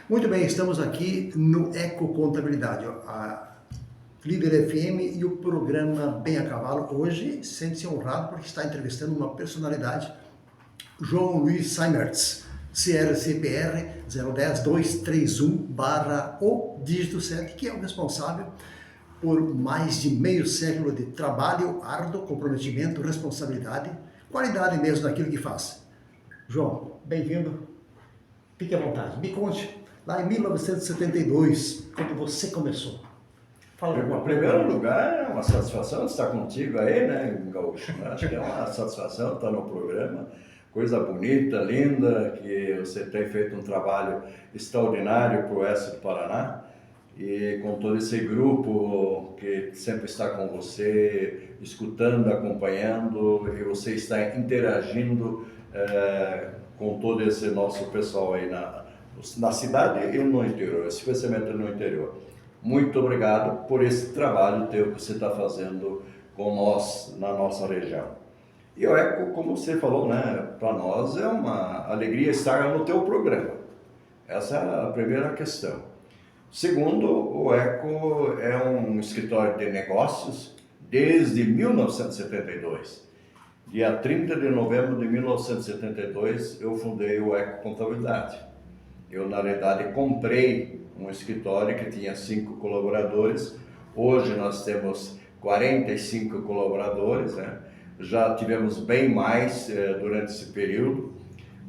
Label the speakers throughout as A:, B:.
A: Muito bem, estamos aqui no Eco Contabilidade, a Líder FM e o programa Bem a Cavalo. Hoje, sente-se honrado porque está entrevistando uma personalidade, João Luiz Seimertz, CRCPR 010231/o dígito 7, que é o responsável por mais de meio século de trabalho árduo, comprometimento, responsabilidade, qualidade mesmo daquilo que faz. João, bem-vindo. Fique à vontade. Me conte, lá em 1972, quando você começou.
B: Fala em primeiro lugar, é uma satisfação estar contigo aí, né, Gaúcho? Acho que é uma satisfação estar no programa. Coisa bonita, linda, que você tem feito um trabalho extraordinário para o Oeste do Paraná. E com todo esse grupo que sempre está com você, escutando, acompanhando, e você está interagindo com todo esse nosso pessoal aí na cidade e no interior, especialmente no interior. Muito obrigado por esse trabalho teu que você está fazendo com nós na nossa região. E o Eco, como você falou, né, para nós é uma alegria estar no teu programa. Essa é a primeira questão. Segundo, o Eco é um escritório de negócios desde 1972. Dia 30 de novembro de 1972, eu fundei o Eco Contabilidade. Eu, na realidade, comprei um escritório que tinha 5 colaboradores. Hoje nós temos 45 colaboradores, né? Já tivemos bem mais durante esse período.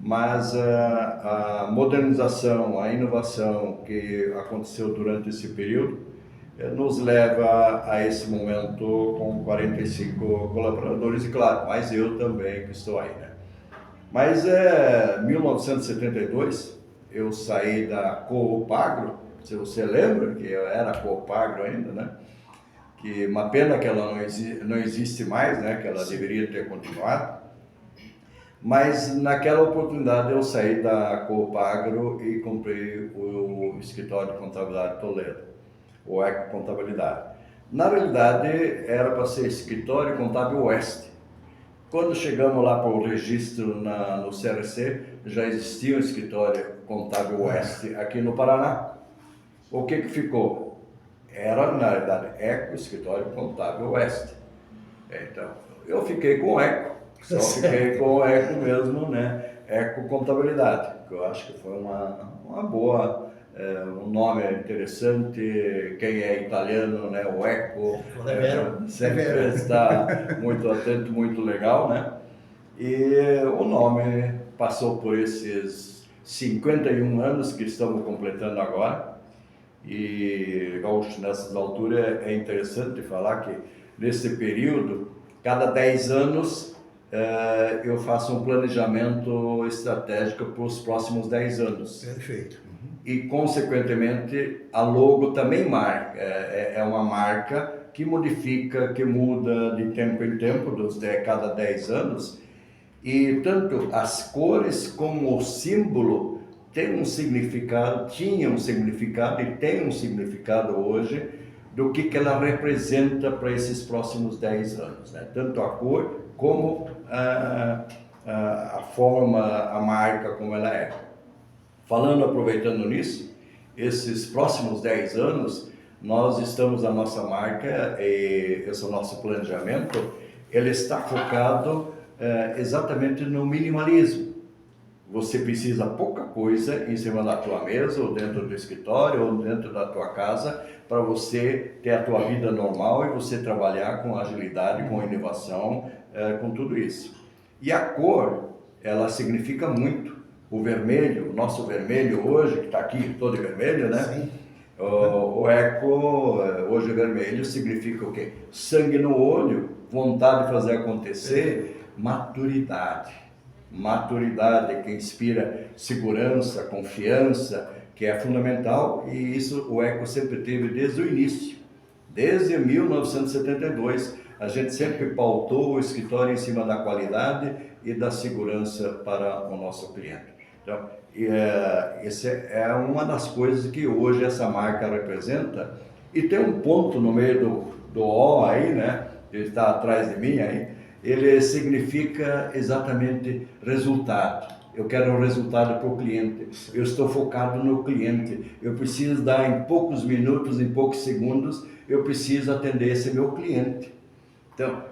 B: Mas a modernização, a inovação que aconteceu durante esse período nos leva a esse momento com 45 colaboradores e, claro, mais eu também que estou aí, né? Mas em 1972 eu saí da Coopagro, se você lembra que eu era Coopagro ainda, né? Que uma pena que ela não existe mais, né? Que ela deveria ter continuado. Mas naquela oportunidade eu saí da Coopagro e comprei o escritório de contabilidade Toledo, o Eco Contabilidade. Na realidade era para ser escritório contábil Oeste. Quando chegamos lá para o registro no CRC, já existia um escritório contábil Oeste aqui no Paraná. O que ficou? Era, na realidade, Eco Escritório Contábil Oeste. Então, eu fiquei com o Eco. Só fiquei com o Eco mesmo, né? Eco Contabilidade, que eu acho que foi uma boa, um nome interessante. Quem é italiano, né? O Eco sempre está muito atento, muito legal, né? E o nome passou por esses 51 anos que estamos completando agora. E, Gaúcho, nessas alturas é interessante falar que nesse período, cada 10 anos, eu faço um planejamento estratégico para os próximos 10 anos.
A: Perfeito.
B: E, consequentemente, a logo também marca. É uma marca que modifica, que muda de tempo em tempo, cada 10 anos. E tanto as cores como o símbolo tem um significado, tinha um significado e tem um significado hoje do que ela representa para esses próximos 10 anos, né? Tanto a cor como a forma, a marca como ela é. Falando, aproveitando nisso, esses próximos 10 anos, nós estamos, a nossa marca, esse é o nosso planejamento, ele está focado exatamente no minimalismo. Você precisa pouca coisa em cima da tua mesa, ou dentro do escritório, ou dentro da tua casa, para você ter a tua vida normal e você trabalhar com agilidade, com inovação, com tudo isso. E a cor, ela significa muito. O vermelho, o nosso vermelho hoje, que está aqui todo vermelho, né?
A: Sim.
B: O Eco, hoje vermelho, significa o quê? Sangue no olho, vontade de fazer acontecer, maturidade. Maturidade que inspira segurança, confiança, que é fundamental, e isso o Eco sempre teve desde o início. Desde 1972, a gente sempre pautou o escritório em cima da qualidade e da segurança para o nosso cliente. Então, essa é uma das coisas que hoje essa marca representa. E tem um ponto no meio do O aí, né? Ele está atrás de mim aí. Ele significa exatamente resultado. Eu quero um resultado para o cliente. Eu estou focado no cliente. Eu preciso dar em poucos minutos, em poucos segundos, eu preciso atender esse meu cliente. Então,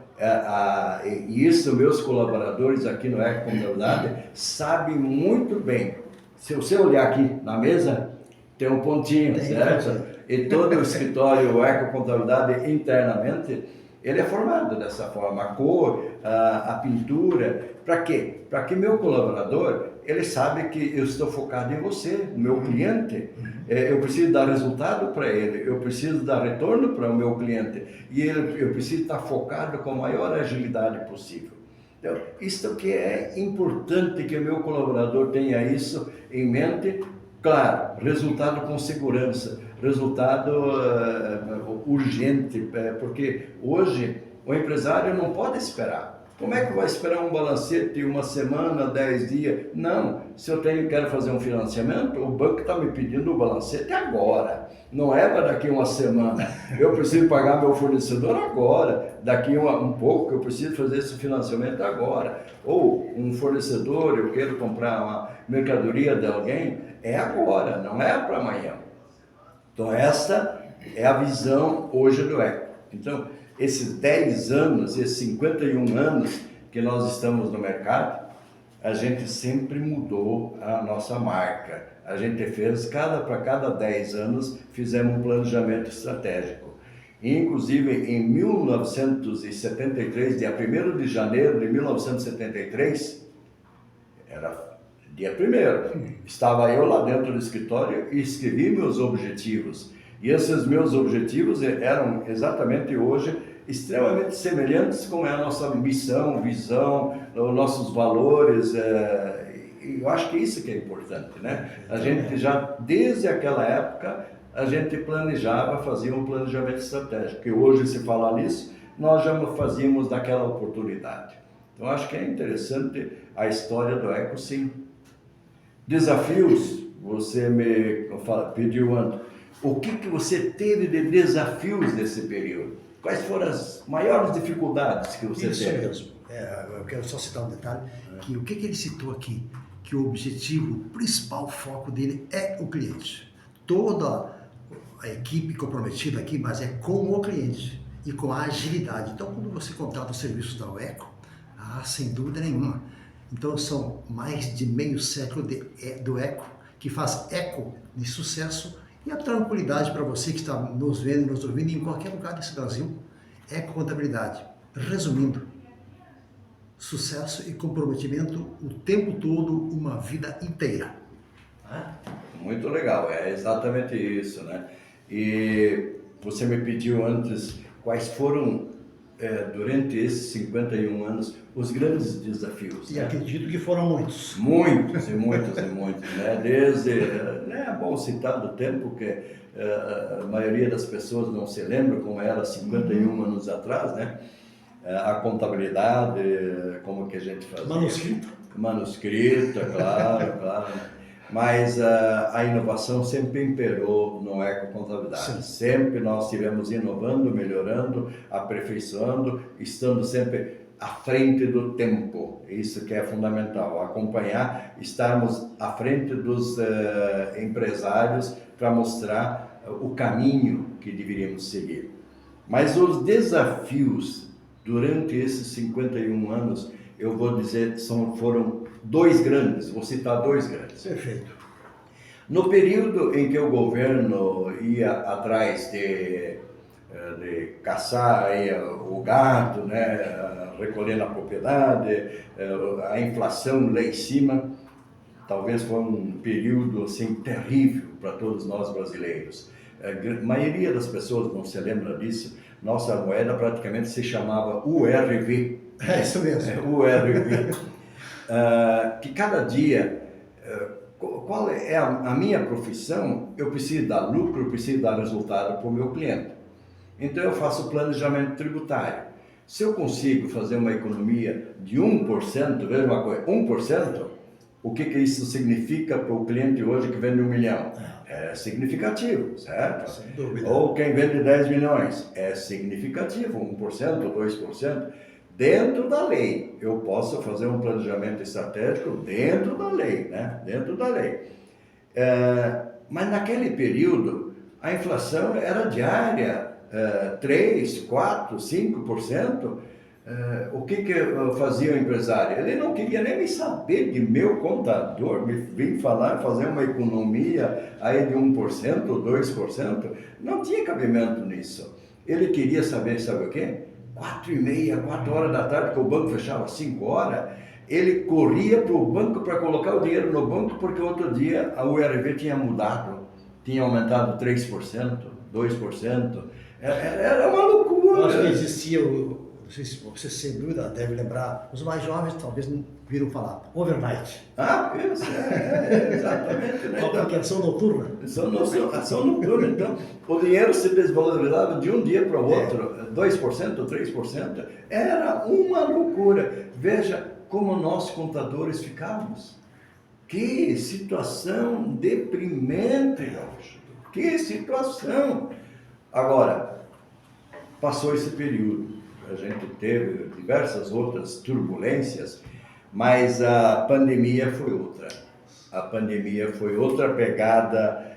B: isso meus colaboradores aqui no Eco Contabilidade sabem muito bem. Se você olhar aqui na mesa, tem um pontinho, certo? E todo o escritório o Eco Contabilidade internamente, ele é formado dessa forma. A cor, a pintura, para quê? Para que meu colaborador, ele sabe que eu estou focado em você, o meu cliente. Eu preciso dar resultado para ele, eu preciso dar retorno para o meu cliente. E eu preciso estar focado com a maior agilidade possível. Então, isso que é importante que o meu colaborador tenha isso em mente. Claro, resultado com segurança, resultado urgente, porque hoje o empresário não pode esperar. Como é que vai esperar um balancete uma semana, 10 dias? Não, se eu quero fazer um financiamento, o banco está me pedindo o balancete agora, não é para daqui uma semana. Eu preciso pagar meu fornecedor agora, daqui um pouco eu preciso fazer esse financiamento agora. Ou um fornecedor, eu quero comprar uma mercadoria de alguém, é agora, não é para amanhã. Então esta é a visão hoje do Eco. Então, esses 10 anos, esses 51 anos que nós estamos no mercado, a gente sempre mudou a nossa marca. A gente fez, para cada 10 anos, fizemos um planejamento estratégico. Inclusive, em 1973, dia 1º de janeiro de 1973, era dia 1º, estava eu lá dentro do escritório e escrevi meus objetivos. E esses meus objetivos eram exatamente hoje extremamente semelhantes com a nossa missão, visão, os nossos valores. Eu acho que isso que é importante, né? A gente já, desde aquela época, a gente planejava, fazia um planejamento estratégico. E hoje, se falar nisso, nós já fazíamos daquela oportunidade. Então, acho que é interessante a história do Eco, sim. Desafios, você me pediu antes. O que você teve de desafios nesse período? Quais foram as maiores dificuldades que você teve?
A: Isso mesmo. Eu quero só citar um detalhe, que o que ele citou aqui, que o objetivo principal, o foco dele é o cliente. Toda a equipe comprometida aqui, mas é com o cliente e com a agilidade. Então, quando você contrata os serviços da Eco, sem dúvida nenhuma. Então, são mais de meio século do Eco, que faz eco de sucesso e a tranquilidade para você que está nos vendo e nos ouvindo em qualquer lugar desse Brasil. Eco Contabilidade. Resumindo, sucesso e comprometimento o tempo todo, uma vida inteira.
B: Muito legal, é exatamente isso, né? E você me pediu antes quais foram, durante esses 51 anos, os grandes desafios.
A: E acredito que foram muitos.
B: Muitos e muitos e muitos, né? Desde, é bom citar do tempo que a maioria das pessoas não se lembra como era 51 anos atrás, né? A contabilidade, como que a gente fazia. Manuscrito, claro, claro. Mas a inovação sempre imperou no Eco Contabilidade. Sim. Sempre nós estivemos inovando, melhorando, aperfeiçoando, estando sempre à frente do tempo. Isso que é fundamental, acompanhar, estarmos à frente dos empresários para mostrar o caminho que deveríamos seguir. Mas os desafios durante esses 51 anos, eu vou dizer, foram dois grandes, vou citar dois grandes.
A: Perfeito.
B: No período em que o governo ia atrás de caçar o gado, né, recolher na propriedade, a inflação lá em cima, talvez foi um período assim terrível para todos nós brasileiros. A maioria das pessoas não se lembra disso. Nossa moeda praticamente se chamava URV.
A: É isso mesmo.
B: URV. Que cada dia, qual é a minha profissão, eu preciso dar lucro, eu preciso dar resultado para o meu cliente. Então eu faço planejamento tributário. Se eu consigo fazer uma economia de 1%, veja uma coisa, 1%, o que isso significa para o cliente hoje que vende 1 milhão? É significativo, certo?
A: Sem dúvida.
B: Ou quem vende 10 milhões? É significativo, 1%, 2%. dentro da lei. Eu posso fazer um planejamento estratégico dentro da lei, né? Dentro da lei. Mas naquele período, a inflação era diária, 3, 4, 5%. O que fazia o empresário? Ele não queria nem me saber de meu contador, me vir falar, fazer uma economia aí de 1%, 2%. Não tinha cabimento nisso. Ele queria saber, sabe o quê? 4h30, 4 horas da tarde, que o banco fechava às 5 horas, ele corria para o banco para colocar o dinheiro no banco, porque outro dia a URV tinha mudado, tinha aumentado 3%, 2%. Era uma loucura.
A: Eu acho que existia, não sei se você sem dúvida deve lembrar, os mais jovens talvez não viram falar, overnight.
B: Isso, exatamente. Né?
A: A aplicação noturna.
B: Ação noturna. Então, o dinheiro se desvalorizava de um dia para o outro, 2%, 3%. Era uma loucura. Veja como nós contadores ficávamos. Que situação deprimente, Gaúcho. Que situação. Agora, passou esse período. A gente teve diversas outras turbulências, mas a pandemia foi outra. A pandemia foi outra pegada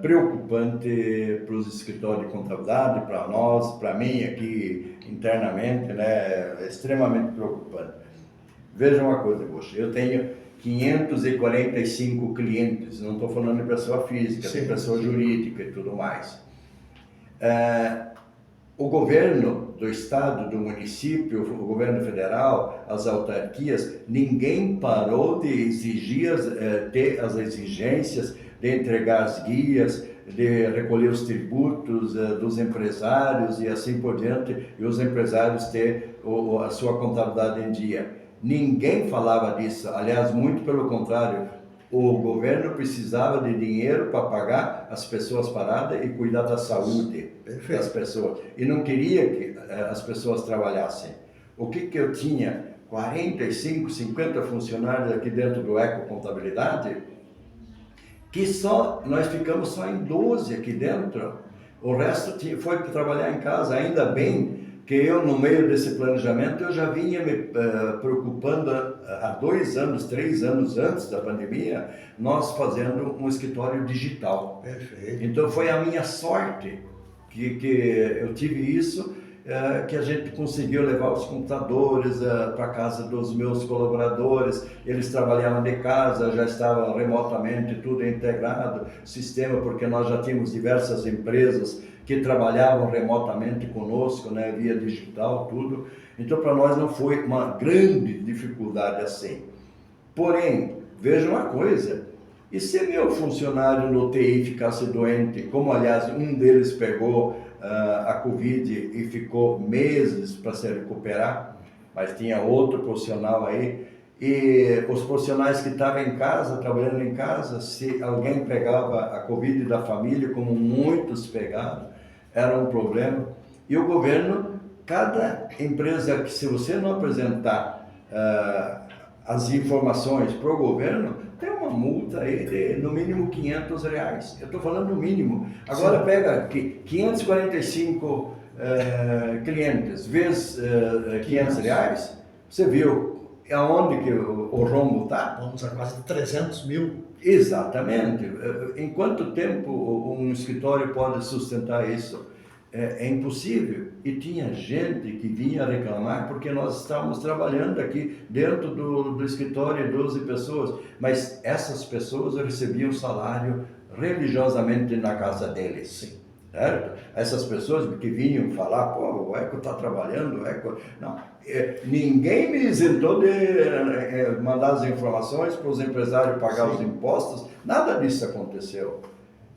B: preocupante para os escritórios de contabilidade, para nós, para mim aqui internamente, né, extremamente preocupante. Veja uma coisa, poxa, eu tenho 545 clientes, não estou falando de pessoa física, de pessoa jurídica e tudo mais. O governo do estado, do município, o governo federal, as autarquias, ninguém parou de exigir, ter as exigências de entregar as guias, de recolher os tributos dos empresários e assim por diante, e os empresários ter a sua contabilidade em dia. Ninguém falava disso, aliás, muito pelo contrário. O governo precisava de dinheiro para pagar as pessoas paradas e cuidar da saúde das pessoas. E não queria que as pessoas trabalhassem. O que eu tinha? 45, 50 funcionários aqui dentro do Eco Contabilidade, que nós ficamos só em 12 aqui dentro. O resto foi para trabalhar em casa, ainda bem que eu, no meio desse planejamento, eu já vinha me preocupando há 2 anos, 3 anos antes da pandemia, nós fazendo um escritório digital.
A: Perfeito.
B: Então foi a minha sorte que eu tive isso, que a gente conseguiu levar os computadores para a casa dos meus colaboradores, eles trabalhavam de casa, já estavam remotamente, tudo integrado, sistema, porque nós já tínhamos diversas empresas que trabalhavam remotamente conosco, né, via digital, tudo. Então, para nós não foi uma grande dificuldade assim. Porém, veja uma coisa, e se meu funcionário no TI ficasse doente, como aliás um deles pegou a Covid e ficou meses para se recuperar, mas tinha outro profissional aí, e os profissionais que estavam em casa, trabalhando em casa, se alguém pegava a Covid da família, como muitos pegaram, era um problema. E o governo, cada empresa que, se você não apresentar as informações para o governo, tem uma multa aí de no mínimo R$500. Eu estou falando no mínimo. Agora sim, pega 545 clientes vezes R$500, você viu aonde que o rombo está?
A: Vamos a quase 300 mil.
B: Exatamente. Em quanto tempo um escritório pode sustentar isso? É impossível. E tinha gente que vinha reclamar porque nós estávamos trabalhando aqui dentro do escritório, 12 pessoas, mas essas pessoas recebiam salário religiosamente na casa deles. Sim. Certo? Essas pessoas que vinham falar, pô, o Eco está trabalhando, o Eco... Não, ninguém me isentou de mandar as informações para os empresários pagar Sim. os impostos, nada disso aconteceu.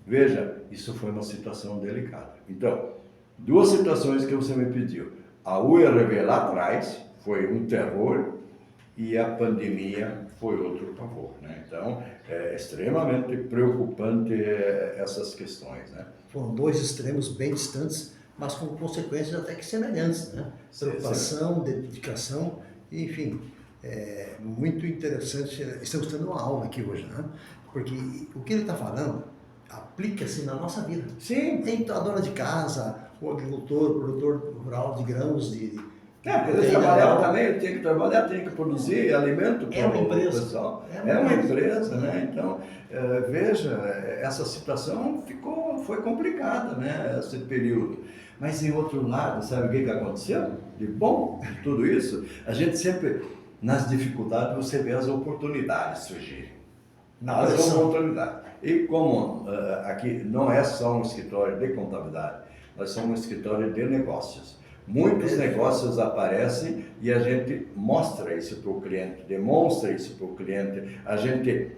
B: Veja, isso foi uma situação delicada. Então, 2 situações que você me pediu. A URV lá atrás foi um terror e a pandemia foi outro pavor, né? Então, é extremamente preocupante essas questões, né?
A: Foram 2 extremos bem distantes, mas com consequências até que semelhantes, né? Preocupação, dedicação, enfim, é muito interessante. Estamos tendo uma aula aqui hoje, né? Porque o que ele está falando aplica-se na nossa vida.
B: Sim.
A: Tem a dona de casa, o agricultor, o produtor rural de grãos,
B: Ele trabalhava também, ele tinha que trabalhar, tinha que produzir alimento
A: É uma
B: para o
A: empresa.
B: pessoal. É uma empresa, né? Então, veja, essa situação foi complicada, né? Esse período. Mas, em outro lado, sabe o que aconteceu? De bom de tudo isso, a gente sempre, nas dificuldades, você vê as oportunidades surgirem. As oportunidades. E como aqui não é só um escritório de contabilidade, nós somos um escritório de negócios. Muitos negócios aparecem e a gente mostra isso para o cliente, demonstra isso para o cliente, a gente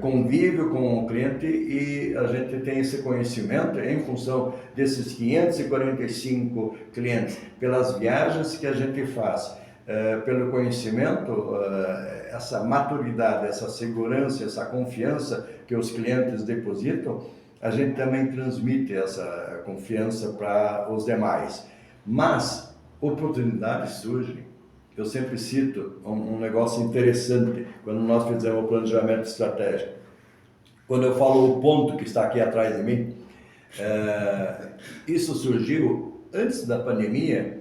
B: convive com o cliente e a gente tem esse conhecimento em função desses 545 clientes, pelas viagens que a gente faz, pelo conhecimento, essa maturidade, essa segurança, essa confiança que os clientes depositam, a gente também transmite essa confiança para os demais. Mas oportunidades surgem. Eu sempre cito um negócio interessante quando nós fizemos o planejamento estratégico. Quando eu falo o ponto que está aqui atrás de mim, isso surgiu antes da pandemia.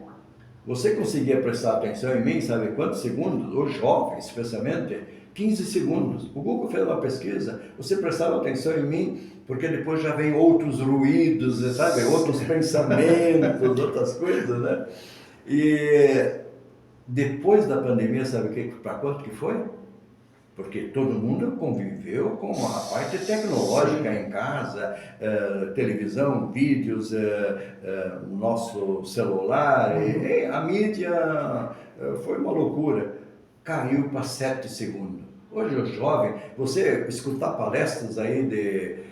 B: Você conseguia prestar atenção em mim, sabe quantos segundos? Os jovens, especialmente, 15 segundos. O Google fez uma pesquisa, você prestava atenção em mim, porque depois já vem outros ruídos, sabe? Outros pensamentos, outras coisas, né? E depois da pandemia, sabe para quanto que foi? Porque todo mundo conviveu com a parte tecnológica em casa, televisão, vídeos, nosso celular, e a mídia foi uma loucura. Caiu para 7 segundos. Hoje o jovem, você escutar palestras aí de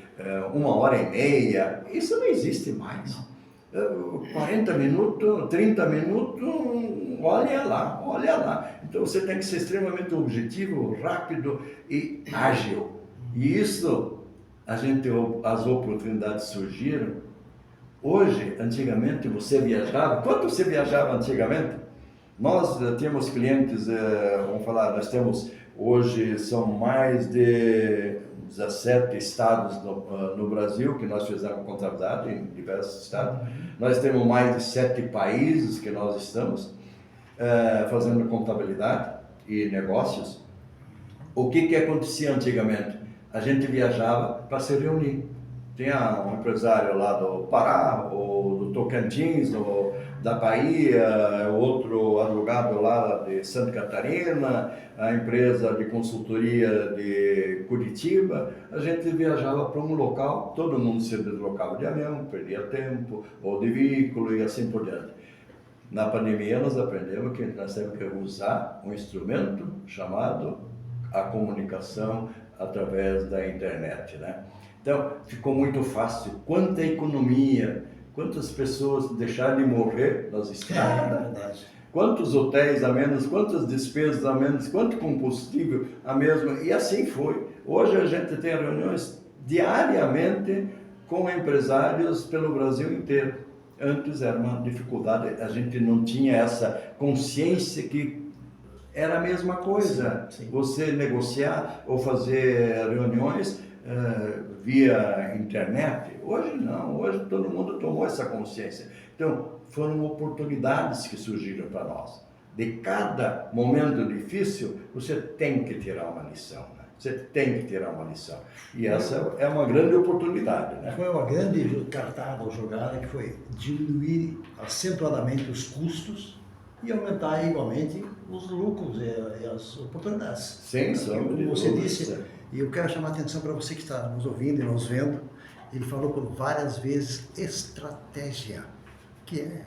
B: 1h30, isso não existe mais. 40 minutos, 30 minutos, olha lá. Então você tem que ser extremamente objetivo, rápido e ágil. E isso, as oportunidades surgiram. Hoje, antigamente você viajava, quanto você viajava antigamente? Nós tínhamos clientes, vamos falar, nós temos hoje, são mais de 17 estados no Brasil que nós fizemos contabilidade, em diversos estados. Nós temos mais de 7 países que nós estamos fazendo contabilidade e negócios. O que acontecia antigamente? A gente viajava para se reunir. Tinha um empresário lá do Pará, ou do Tocantins, ou da Bahia, outro advogado lá de Santa Catarina, a empresa de consultoria de Curitiba. A gente viajava para um local, todo mundo se deslocava de avião, perdia tempo, ou de veículo e assim por diante. Na pandemia nós aprendemos que nós temos que usar um instrumento chamado a comunicação através da internet, né? Então, ficou muito fácil. Quanta economia, quantas pessoas deixaram de morrer nas estradas, quantos hotéis a menos, quantas despesas a menos, quanto combustível a mesma, e assim foi. Hoje a gente tem reuniões diariamente com empresários pelo Brasil inteiro. Antes era uma dificuldade, a gente não tinha essa consciência que era a mesma coisa. Sim. Você negociar ou fazer reuniões via internet. Hoje não, hoje todo mundo tomou essa consciência. Então, foram oportunidades que surgiram para nós. De cada momento difícil, você tem que tirar uma lição, né? Você tem que tirar uma lição. E essa é uma grande oportunidade, né?
A: Foi uma grande cartada ou jogada que foi diminuir acentuadamente os custos e aumentar igualmente os lucros e as oportunidades.
B: Sem sombra de
A: Como você
B: dúvida.
A: disse, e eu quero chamar a atenção para você que está nos ouvindo e nos vendo, ele falou por várias vezes estratégia, que é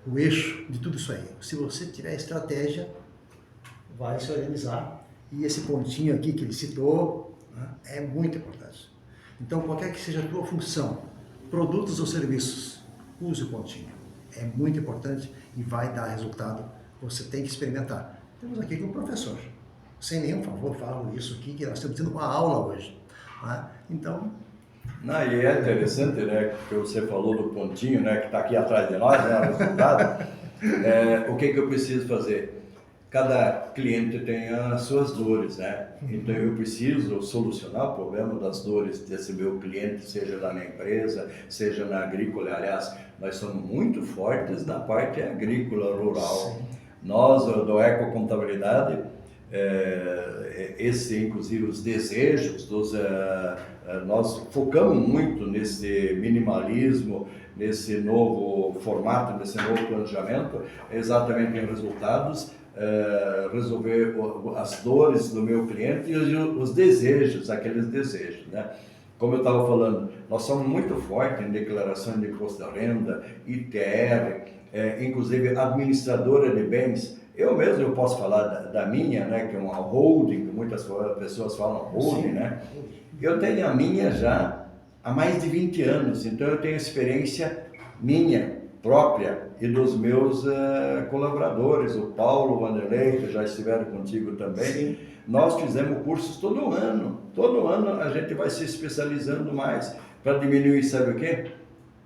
A: o eixo de tudo isso aí. Se você tiver estratégia, vai se organizar. E esse pontinho aqui que ele citou, né, é muito importante. Então, qualquer que seja a tua função, produtos ou serviços, use o pontinho. É muito importante e vai dar resultado. Você tem que experimentar. Temos aqui com o professor. Sem nenhum favor, falo isso aqui, que nós estamos tendo uma aula hoje. Né? Então...
B: Não, e é interessante, né, que você falou do pontinho, né, que está aqui atrás de nós, né, o resultado. O que eu preciso fazer? Cada cliente tem as suas dores, né? Então eu preciso solucionar o problema das dores desse meu cliente, seja lá na empresa, seja na agrícola. Aliás, nós somos muito fortes na parte agrícola rural. Sim. Nós, do Eco Contabilidade, inclusive os desejos, nós focamos muito nesse minimalismo, nesse novo formato, nesse novo planejamento, exatamente em resultados, resolver as dores do meu cliente e os desejos, aqueles desejos, né? Como eu estava falando, nós somos muito fortes em declaração de imposto da renda, ITR, inclusive administradora de bens. Eu posso falar da minha, né, que é uma holding, que muitas pessoas falam holding, né? Eu tenho a minha já há mais de 20 anos, então eu tenho experiência minha, própria, e dos meus colaboradores, o Paulo, o Vanderlei, que já estiveram contigo também. Sim. Nós fizemos cursos todo ano a gente vai se especializando mais, para diminuir, sabe o quê?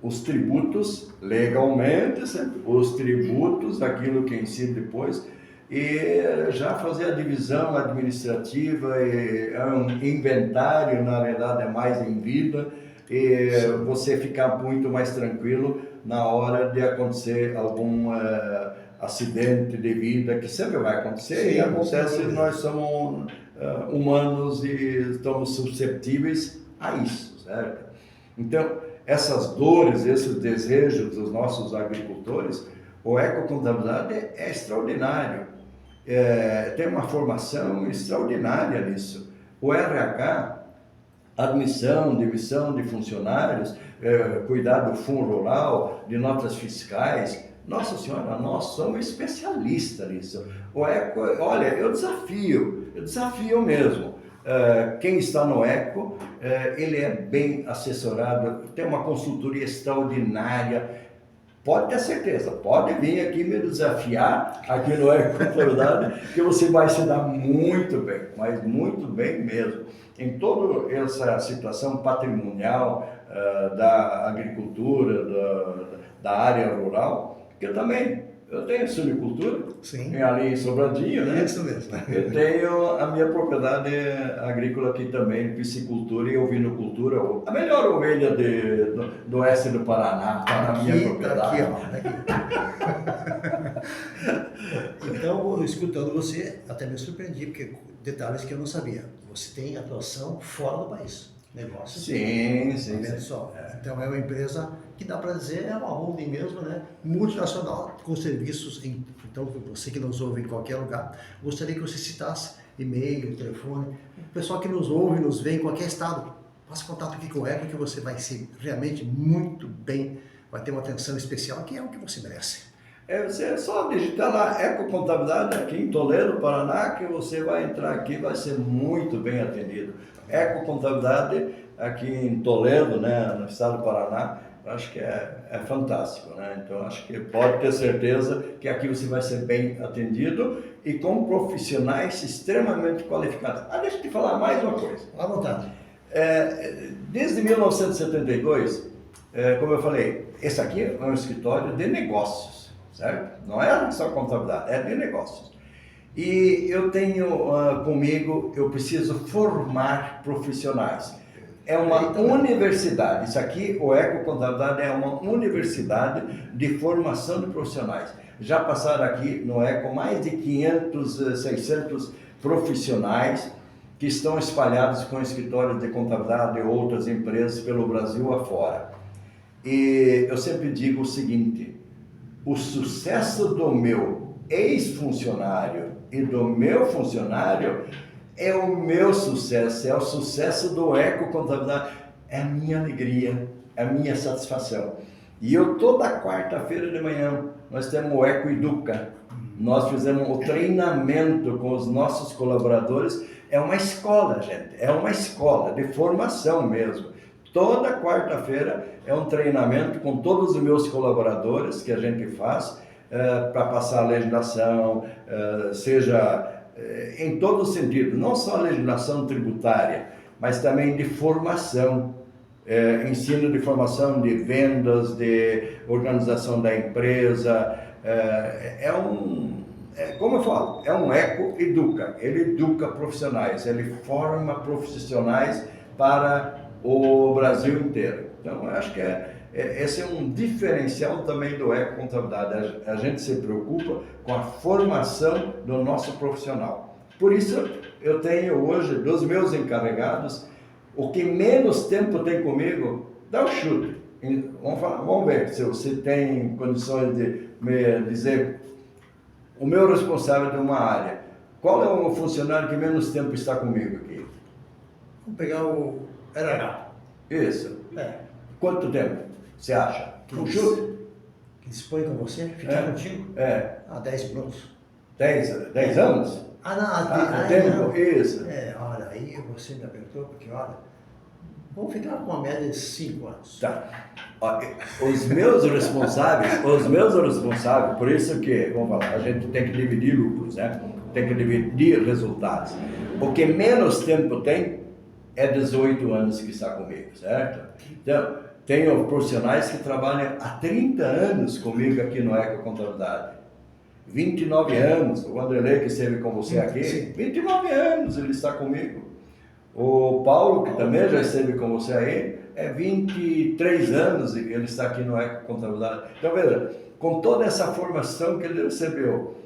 B: Os tributos, legalmente, os tributos, aquilo que incide depois, e já fazer a divisão administrativa, um inventário, na verdade, é mais em vida, e você ficar muito mais tranquilo na hora de acontecer algum acidente de vida, que sempre vai acontecer. Sim, e acontece, nós somos humanos e estamos susceptíveis a isso, certo? Então, essas dores, esses desejos dos nossos agricultores, o Ecocontabilidade é extraordinário. Tem uma formação extraordinária nisso. O RH, admissão, demissão de funcionários, cuidar do fundo rural, de notas fiscais. Nossa Senhora, nós somos especialistas nisso. O Eco, olha, eu desafio mesmo. Quem está no Eco, ele é bem assessorado, tem uma consultoria extraordinária. Pode ter certeza, pode vir aqui me desafiar aqui no Eco Contabilidade, que você vai se dar muito bem, mas muito bem mesmo. Em toda essa situação patrimonial da agricultura, da área rural, que eu tenho suinicultura, ali em Sobradinho, né?
A: Isso mesmo.
B: Eu tenho a minha propriedade agrícola aqui também, piscicultura e ovinocultura, a melhor ovelha do oeste do Paraná, está na minha propriedade.
A: Então, escutando você, até me surpreendi, porque detalhes que eu não sabia. Você tem atuação fora do país. Negócios.
B: Sim.
A: Só. Então é uma empresa que dá para dizer, é uma holding mesmo, né? Multinacional, com serviços, então você que nos ouve em qualquer lugar, gostaria que você citasse e-mail, telefone, o pessoal que nos ouve, nos vê em qualquer estado, faça contato aqui com o Eco, que você vai ser realmente muito bem, vai ter uma atenção especial, que é o que você merece.
B: Você é só digitar lá Eco Contabilidade aqui em Toledo, Paraná, que você vai entrar aqui, vai ser muito bem atendido. Eco Contabilidade aqui em Toledo, né, no estado do Paraná, acho que é fantástico, né? Então acho que pode ter certeza que aqui você vai ser bem atendido e com profissionais extremamente qualificados. Deixa eu te falar mais uma coisa.
A: À vontade.
B: Desde 1972, como eu falei, esse aqui é um escritório de negócios. Certo? Não é só contabilidade, é de negócios. E eu tenho comigo, eu preciso formar profissionais. É uma universidade, isso aqui, o Eco Contabilidade é uma universidade de formação de profissionais. Já passaram aqui no Eco mais de 500, 600 profissionais que estão espalhados com escritórios de contabilidade e outras empresas pelo Brasil afora. E eu sempre digo o seguinte: o sucesso do meu ex-funcionário e do meu funcionário é o meu sucesso, é o sucesso do Eco Contabilidade, é a minha alegria, é a minha satisfação. E eu, toda quarta-feira de manhã, nós temos o Eco Educa, nós fizemos o treinamento com os nossos colaboradores, é uma escola, gente, é uma escola de formação mesmo. Toda quarta-feira é um treinamento com todos os meus colaboradores que a gente faz para passar a legislação, seja em todo o sentido, não só a legislação tributária, mas também de formação, ensino de formação de vendas, de organização da empresa. Como eu falo, é um Eco Educa, ele educa profissionais, ele forma profissionais para o Brasil inteiro. Então, eu acho que esse é um diferencial também do Ecocontabilidade. A gente se preocupa com a formação do nosso profissional. Por isso, eu tenho hoje, dos meus encarregados, o que menos tempo tem comigo, dá o chute. Vamos ver se você tem condições de me dizer o meu responsável de uma área. Qual é o funcionário que menos tempo está comigo aqui?
A: Vamos pegar o RH.
B: Isso.
A: É.
B: Quanto tempo você acha? Um chute?
A: Que dispõe com você, ficar contigo? 10 minutos.
B: 10 anos?
A: Não.
B: Isso.
A: Olha, aí você me apertou, porque olha, vamos ficar com uma média de 5 anos.
B: Tá. Os meus responsáveis, por isso que, vamos falar, a gente tem que dividir lucros, né? Tem que dividir resultados. O que menos tempo tem é 18 anos que está comigo, certo? Então, tenho profissionais que trabalham há 30 anos comigo aqui no Ecocontabilidade. 29 anos, o Vanderlei que esteve com você aqui, 29 anos ele está comigo. O Paulo, que também já esteve com você aí, 23 anos ele está aqui no Ecocontabilidade. Então, veja, com toda essa formação que ele recebeu,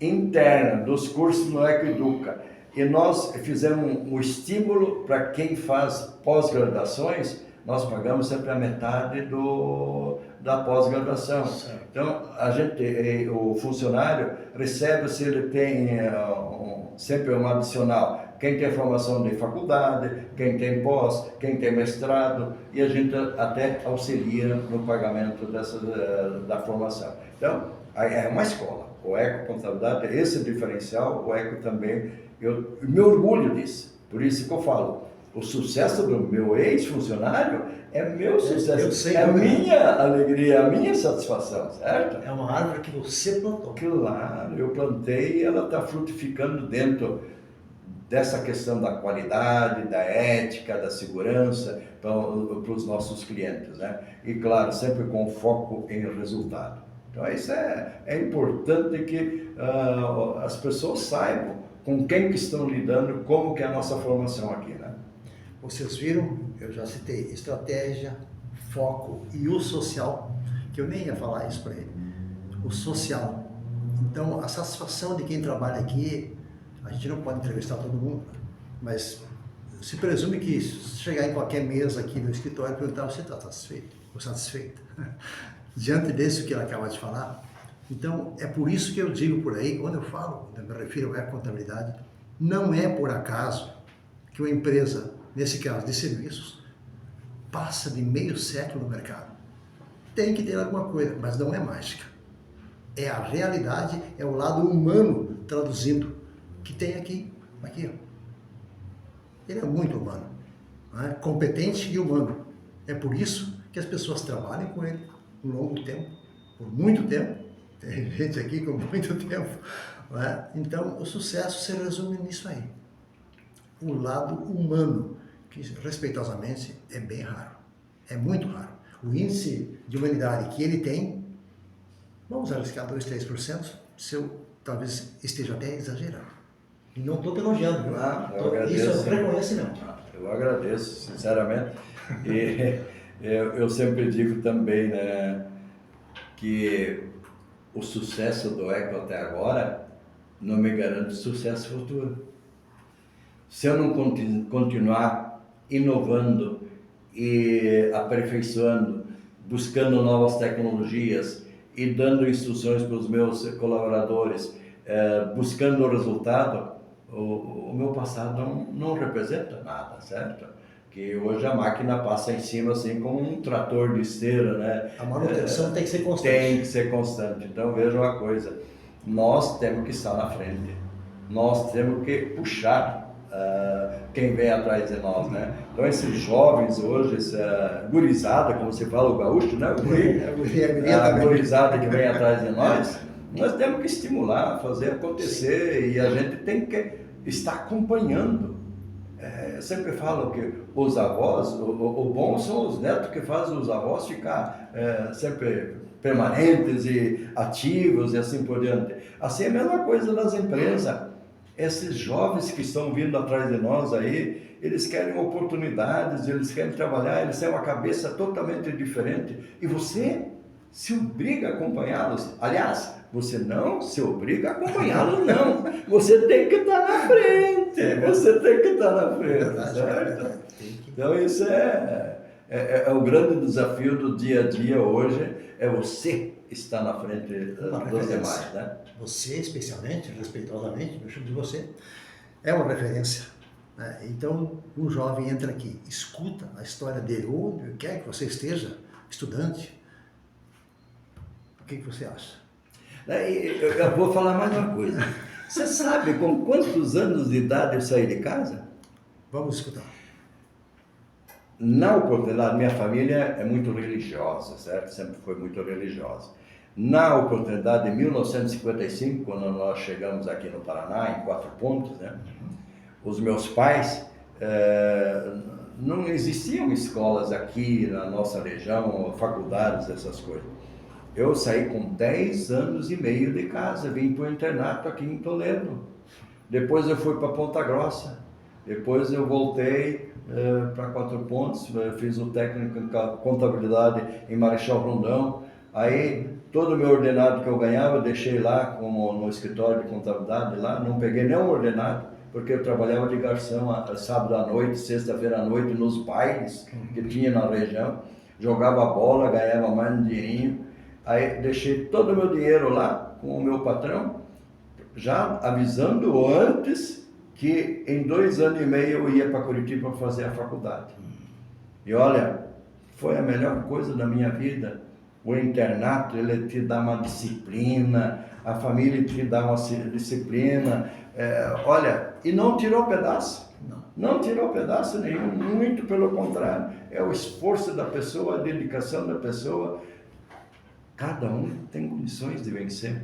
B: interna, dos cursos no Ecoeduca, e nós fizemos um estímulo para quem faz pós-graduações, nós pagamos sempre a metade da pós-graduação. Então, o funcionário recebe, se ele tem sempre um adicional, quem tem formação de faculdade, quem tem pós, quem tem mestrado, e a gente até auxilia no pagamento da formação. Então, é uma escola. O Ecocontabilidade, esse diferencial, o Eco também, eu me orgulho disso. Por isso que eu falo, o sucesso do meu ex-funcionário é meu sucesso, é a minha alegria, a minha satisfação, certo?
A: É uma árvore que você plantou.
B: Claro, eu plantei e ela está frutificando dentro dessa questão da qualidade, da ética, da segurança para os nossos clientes, né? E claro, sempre com foco em resultado. Então isso é importante que as pessoas saibam com quem que estão lidando, como que é a nossa formação aqui, né?
A: Vocês viram, eu já citei estratégia, foco e o social, que eu nem ia falar isso para ele. O social. Então, a satisfação de quem trabalha aqui, a gente não pode entrevistar todo mundo, mas se presume que se chegar em qualquer mesa aqui no escritório e perguntar, você está satisfeito ou satisfeita? Diante disso que ela acaba de falar. Então, é por isso que eu digo por aí, quando eu me refiro à contabilidade, não é por acaso que uma empresa, nesse caso de serviços, passa de meio século no mercado. Tem que ter alguma coisa, mas não é mágica. É a realidade, é o lado humano traduzindo, que tem aqui, ó. Ele é muito humano, né? Competente e humano. É por isso que as pessoas trabalham com ele um longo tempo, por muito tempo. Tem gente aqui com muito tempo, né? Então, o sucesso se resume nisso aí. O lado humano, que respeitosamente é bem raro, é muito raro. O índice de humanidade que ele tem, vamos arriscar 2, 3%, se eu talvez esteja até exagerando. E não estou te elogiando, viu? Isso é um reconhecimento.
B: Eu agradeço, sinceramente. E eu sempre digo também, né, que o sucesso do Eco até agora não me garante sucesso futuro. Se eu não continuar inovando e aperfeiçoando, buscando novas tecnologias e dando instruções para os meus colaboradores, buscando o resultado, o meu passado não representa nada, certo? Que hoje a máquina passa em cima assim como um trator de esteira, né?
A: A manutenção tem que ser constante.
B: Tem que ser constante. Então veja uma coisa, nós temos que estar na frente, nós temos que puxar quem vem atrás de nós, né? Então esses jovens hoje, essa gurizada, como se fala o gaúcho, né? A gurizada que vem atrás de nós temos que estimular, fazer acontecer. Sim. E a gente tem que estar acompanhando. Eu sempre falo que os avós, o bom são os netos que fazem os avós ficar sempre permanentes e ativos e assim por diante. Assim é a mesma coisa nas empresas. Esses jovens que estão vindo atrás de nós aí, eles querem oportunidades, eles querem trabalhar, eles têm uma cabeça totalmente diferente. E você se obriga a acompanhá-los. Aliás, você não se obriga a acompanhá-los, não. Você tem que estar na frente. Você tem que estar na frente, certo? Então, isso é o grande desafio do dia a dia hoje, é você estar na frente dos demais, né?
A: Você, especialmente, respeitosamente, eu chamo de você, é uma referência. Né? Então, um jovem entra aqui, escuta a história dele, onde quer que você esteja, estudante, o que você acha?
B: Eu vou falar mais uma coisa. Você sabe com quantos anos de idade eu saí de casa?
A: Vamos escutar.
B: Na oportunidade, minha família é muito religiosa, certo? Sempre foi muito religiosa. Na oportunidade de 1955, quando nós chegamos aqui no Paraná, em Quatro Pontos, né? Os meus pais, não existiam escolas aqui na nossa região, faculdades, essas coisas. Eu saí com 10 anos e meio de casa, vim para o internato aqui em Toledo. Depois eu fui para Ponta Grossa. Depois eu voltei para Quatro Pontos, fiz o técnico em contabilidade em Marechal Rondão. Aí todo o meu ordenado que eu ganhava, deixei lá como no escritório de contabilidade lá, não peguei nenhum ordenado, porque eu trabalhava de garçom sábado à noite, sexta-feira à noite, nos bailes que tinha na região. Jogava bola, ganhava mais um dinheirinho. Aí deixei todo o meu dinheiro lá com o meu patrão, já avisando antes que em 2 anos e meio eu ia para Curitiba para fazer a faculdade. E olha, foi a melhor coisa da minha vida. O internato, ele te dá uma disciplina, a família te dá uma disciplina. Olha, e não tirou pedaço. Não tirou pedaço nenhum, muito pelo contrário. É o esforço da pessoa, a dedicação da pessoa. Cada um tem condições de vencer.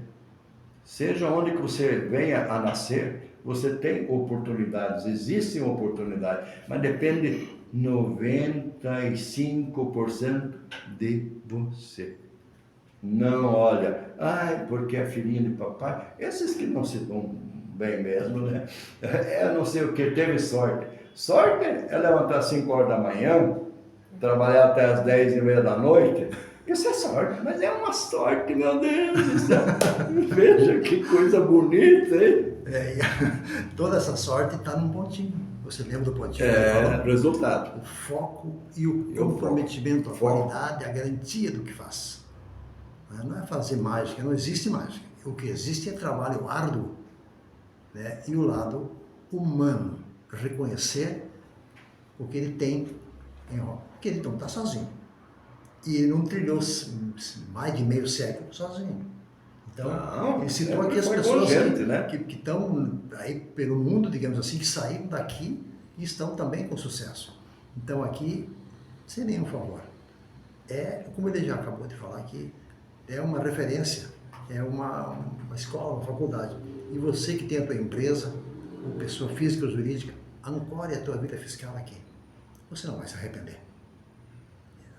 B: Seja onde que você venha a nascer, você tem oportunidades, existem oportunidades, mas depende 95% de você. Não olha, porque é filhinha de papai, esses que não se dão bem mesmo, né? Não sei o que, teve sorte. Sorte é levantar às 5 horas da manhã, trabalhar até às 10h30 da noite. Isso é sorte, mas é uma sorte, meu Deus do céu. Veja que coisa bonita, hein?
A: Toda essa sorte está num pontinho. Você lembra do pontinho?
B: Resultado.
A: O foco e o comprometimento, a qualidade, a garantia do que faz. Não é fazer mágica, não existe mágica. O que existe é trabalho árduo, né? E o lado humano, reconhecer o que ele tem em Roma. Porque ele não está sozinho. E ele não trilhou mais de meio século sozinho. Então, ele citou aqui as pessoas que estão aí pelo mundo, digamos assim, que saíram daqui e estão também com sucesso. Então, aqui, sem nenhum favor. Como ele já acabou de falar aqui, é uma referência, é uma escola, uma faculdade. E você que tem a tua empresa, ou pessoa física ou jurídica, ancore a tua vida fiscal aqui. Você não vai se arrepender.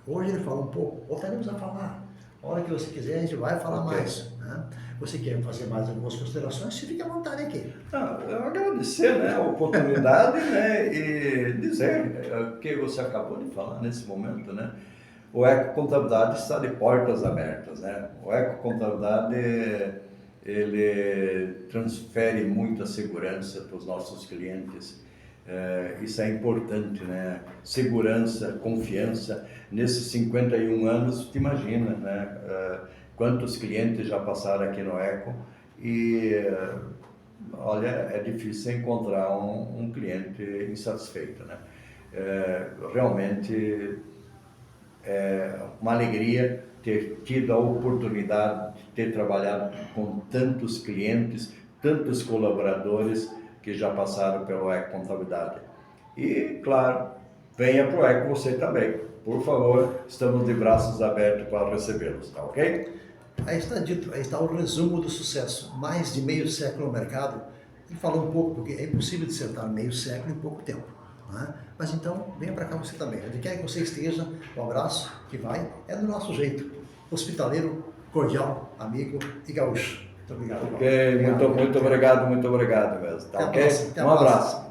A: Hoje ele fala um pouco, voltaremos a falar. A hora que você quiser, a gente vai falar mais. Né? Você quer fazer mais algumas considerações? Você fica à vontade aqui.
B: Eu agradecer, né, a oportunidade, né, e dizer o que você acabou de falar nesse momento, né? O Eco Contabilidade está de portas abertas, né? O Eco Contabilidade, ele transfere muita segurança para os nossos clientes. Isso é importante, né? Segurança, confiança. Nesses 51 anos, te imagina, né? Quantos clientes já passaram aqui no Eco e, olha, é difícil encontrar um cliente insatisfeito, né? Realmente é uma alegria ter tido a oportunidade de ter trabalhado com tantos clientes, tantos colaboradores que já passaram pelo Eco Contabilidade. E, claro, venha para o Eco você também. Por favor, estamos de braços abertos para recebê-los, tá ok?
A: Aí está dito, aí está o resumo do sucesso. Mais de meio século no mercado. Ele falou um pouco, porque é impossível dissertar meio século em pouco tempo. Né? Mas então, venha para cá você também. Onde quer que você esteja, um abraço que vai, é do nosso jeito. Hospitaleiro, cordial, amigo e gaúcho. Muito obrigado.
B: Ok, muito obrigado mesmo. Tá ok? Um abraço.